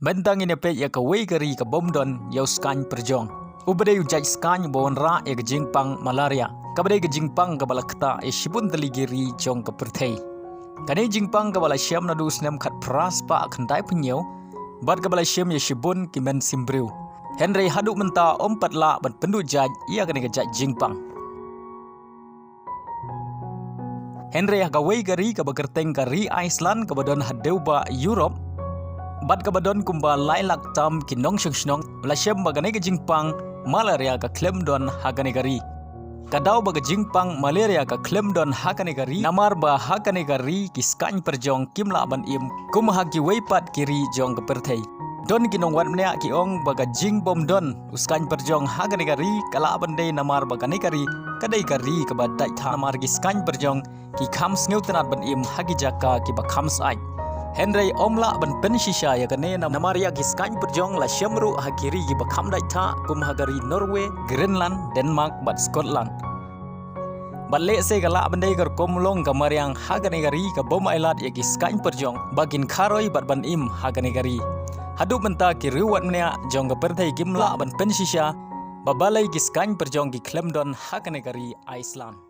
Bentang ini pe ya kawai gari ke bomdon yau skany perjong. Ubade ujaj skany bawon ra ya ke jingpang malaria. Kabade ke jingpang ke balakta ya shibun teligiri jong ke perthai. Kani jingpang ke bala syam nadu snem kat pras pa kandai penyau. Bad ke bala syam ya shibun kimen simbriu. Henry haduk menta ompat la ban pendu jaj ia kena ke jaj jingpang. Henry kawai gari ke bagerteng kari Iceland ke badon hadeuba Europe. Bad ke badon kumba lailak tam kinong syong la syam bagane ke jingpang malaria ke klem don hagane gari. Kadau baga jingpang malaria ke klem don hagane gari namar ba hagane gari ki skany perjong kimla ban im kum hagi weipat kiri jong ke perthai. Don kinong wat mnya ki ong baga jing bom don uskany perjong hagane gari kala bande namar bagane gari kadai gari ke badai tha namar ki skany perjong ki khams ngeutenat ban im hagi jaka ki ba khams ai. Henry omla ban penshisha ya kane namar ya ki skany perjong la syamru hagiri ki ba kham dai tha kum hagari Norway, Greenland, Denmark bat Scotland. Balle se gala bande gar komlong kamar yang hagane gari ke bom ailat ya ki skany perjong bagin kharoi bat ban im hagane gari. Hadu menta ki ruwat mnya jong ke perthai kimla ban penshisha babalai ki skany perjong ki klemdon hagane gari Iceland.